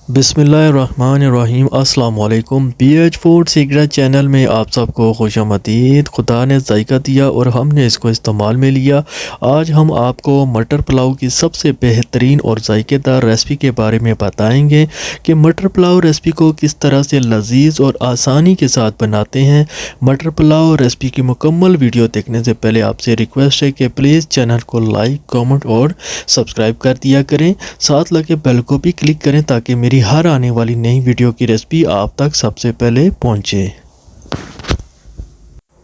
बिस्मिल्लाहिर्रहमानिर्रहीम। अस्सलाम वालेकुम। पीएच फूड सीक्रेट चैनल में आप सबको खुशामदीद। खुदा ने जायका दिया और हमने इसको इस्तेमाल में लिया। आज हम आपको मटर पुलाव की सबसे बेहतरीन और जायकेदार रेसिपी के बारे में बताएंगे कि मटर पुलाव रेसिपी को किस तरह से लजीज और आसानी के साथ बनाते हैं। मटर पुलाव रेसिपी की मुकम्मल वीडियो देखने से पहले आपसे रिक्वेस्ट है कि प्लीज़ चैनल को लाइक, कमेंट और सब्सक्राइब कर दिया करें। साथ लगे बेल को भी क्लिक करें ताकि मेरी हर आने वाली नई वीडियो की रेसिपी आप तक सबसे पहले पहुंचे।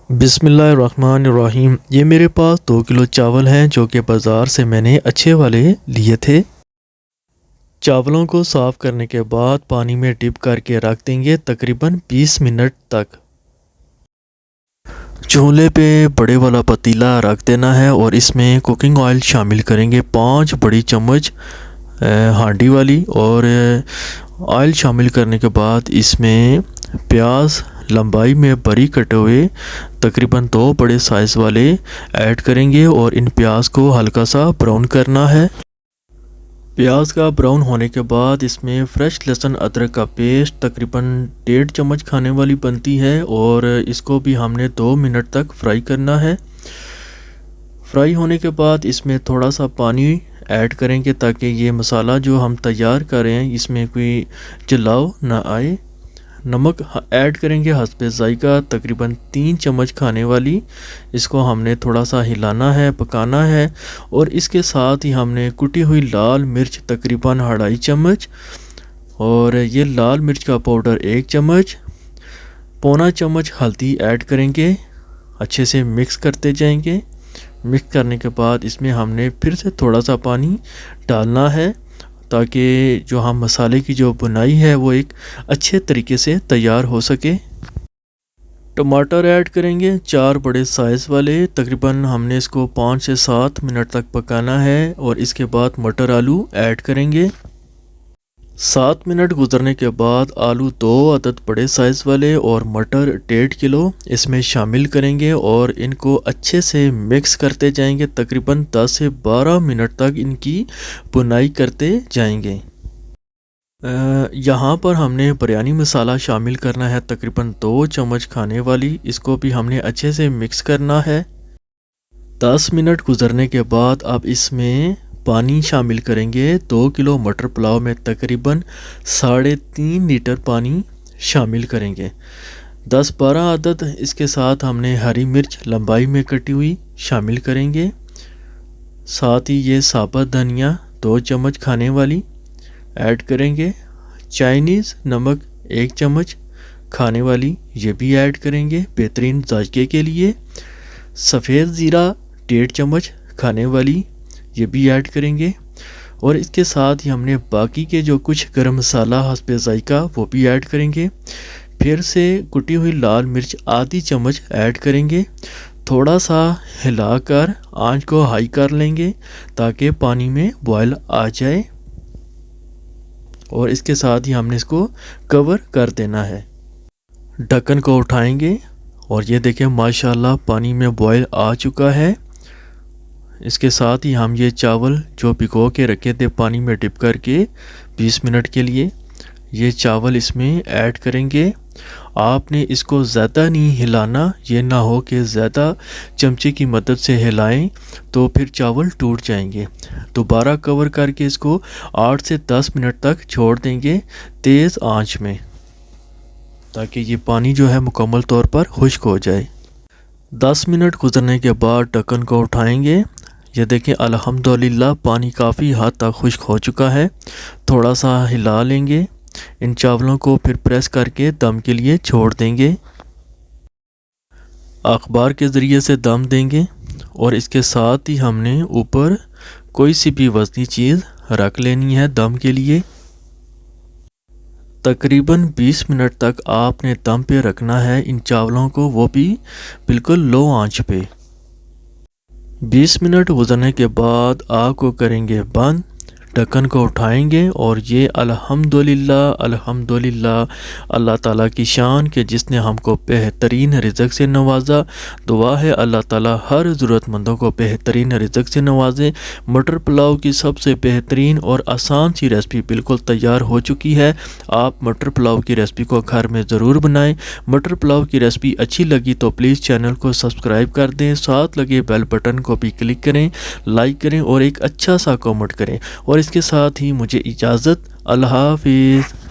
बिस्मिल्लाहिर्रहमानिर्रहीम। ये मेरे पास 2 किलो चावल हैं जो कि बाज़ार से मैंने अच्छे वाले लिए थे। चावलों को साफ़ करने के बाद पानी में डिप करके रख देंगे तकरीबन 20 मिनट तक। चूल्हे पे बड़े वाला पतीला रख देना है और इसमें कुकिंग ऑयल शामिल करेंगे 5 बड़ी चम्मच हांडी वाली। और ऑयल शामिल करने के बाद इसमें प्याज लंबाई में बारीक कटे हुए तकरीबन 2 बड़े साइज़ वाले ऐड करेंगे और इन प्याज को हल्का सा ब्राउन करना है। प्याज का ब्राउन होने के बाद इसमें फ्रेश लहसुन अदरक का पेस्ट तकरीबन 1.5 चम्मच खाने वाली बनती है और इसको भी हमने 2 मिनट तक फ्राई करना है। फ्राई होने के बाद इसमें थोड़ा सा पानी ऐड करेंगे ताकि ये मसाला जो हम तैयार कर रहे हैं इसमें कोई जलाव ना आए। नमक ऐड करेंगे हस्बे जायका तकरीबन 3 चम्मच खाने वाली। इसको हमने थोड़ा सा हिलाना है, पकाना है। और इसके साथ ही हमने कुटी हुई लाल मिर्च तकरीबन 2.5 चम्मच और ये लाल मिर्च का पाउडर 1 चम्मच, पौना चम्मच हल्दी ऐड करेंगे। अच्छे से मिक्स करते जाएंगे। मिक्स करने के बाद इसमें हमने फिर से थोड़ा सा पानी डालना है ताकि जो हम मसाले की जो बुनाई है वो एक अच्छे तरीके से तैयार हो सके। टमाटर ऐड करेंगे 4 बड़े साइज़ वाले। तकरीबन हमने इसको 5 से 7 मिनट तक पकाना है और इसके बाद मटर आलू ऐड करेंगे। 7 मिनट गुजरने के बाद आलू 2 अदद बड़े साइज़ वाले और मटर 1.5 किलो इसमें शामिल करेंगे और इनको अच्छे से मिक्स करते जाएंगे। तकरीबन 10 से 12 मिनट तक इनकी बुनाई करते जाएंगे। यहाँ पर हमने बिरयानी मसाला शामिल करना है तकरीबन 2 चम्मच खाने वाली। इसको भी हमने अच्छे से मिक्स करना है। 10 मिनट गुजरने के बाद अब इसमें पानी शामिल करेंगे। 2 किलो मटर पुलाव में तकरीबन 3.5 लीटर पानी शामिल करेंगे। 10-12 अदद इसके साथ हमने हरी मिर्च लंबाई में कटी हुई शामिल करेंगे। साथ ही ये साबुत धनिया 2 चम्मच खाने वाली ऐड करेंगे। चाइनीज़ नमक 1 चम्मच खाने वाली ये भी ऐड करेंगे बेहतरीन जायके के लिए। सफ़ेद ज़ीरा 1.5 चम्मच खाने वाली ये भी ऐड करेंगे। और इसके साथ ही हमने बाकी के जो कुछ गरम मसाला हस्बे जायका वो भी ऐड करेंगे। फिर से कुटी हुई लाल मिर्च आधी चम्मच ऐड करेंगे। थोड़ा सा हिलाकर आंच को हाई कर लेंगे ताकि पानी में बॉयल आ जाए और इसके साथ ही हमने इसको कवर कर देना है। ढक्कन को उठाएंगे और ये देखें माशाल्लाह पानी में बॉयल आ चुका है। इसके साथ ही हम ये चावल जो भिगो के रखे थे पानी में डिप करके 20 मिनट के लिए, ये चावल इसमें ऐड करेंगे। आपने इसको ज़्यादा नहीं हिलाना, ये ना हो कि ज़्यादा चमचे की मदद से हिलाएं तो फिर चावल टूट जाएंगे। दोबारा कवर करके इसको 8 से 10 मिनट तक छोड़ देंगे तेज़ आंच में ताकि ये पानी जो है मुकम्मल तौर पर खुश्क हो जाए। 10 मिनट गुजरने के बाद ढक्कन को उठाएंगे। ये देखें अल्हम्दुलिल्लाह पानी काफ़ी हद तक खुश्क हो चुका है। थोड़ा सा हिला लेंगे इन चावलों को, फिर प्रेस करके दम के लिए छोड़ देंगे। अखबार के ज़रिए से दम देंगे और इसके साथ ही हमने ऊपर कोई सी भी वज़नी चीज़ रख लेनी है दम के लिए। तकरीबन 20 मिनट तक आपने दम पे रखना है इन चावलों को, वो भी बिल्कुल लो आंच पे। 20 मिनट गुजरने के बाद आग को करेंगे बंद। ढक्कन को उठाएंगे और ये अल्हम्दुलिल्लाह अल्हम्दुलिल्लाह, अल्लाह ताला की शान कि जिसने हमको बेहतरीन रिज़्क़ से नवाजा। दुआ है अल्लाह ताला हर ज़रूरतमंदों को बेहतरीन रिज़्क़ से नवाजे। मटर पुलाव की सबसे बेहतरीन और आसान सी रेसिपी बिल्कुल तैयार हो चुकी है। आप मटर पुलाव की रेसिपी को घर में ज़रूर बनाएं। मटर पुलाव की रेसिपी अच्छी लगी तो प्लीज़ चैनल को सब्सक्राइब कर दें, साथ लगे बेल बटन को भी क्लिक करें, लाइक करें और एक अच्छा सा कमेंट करें। और इसके साथ ही मुझे इजाज़त। अल्लाह हाफिज़।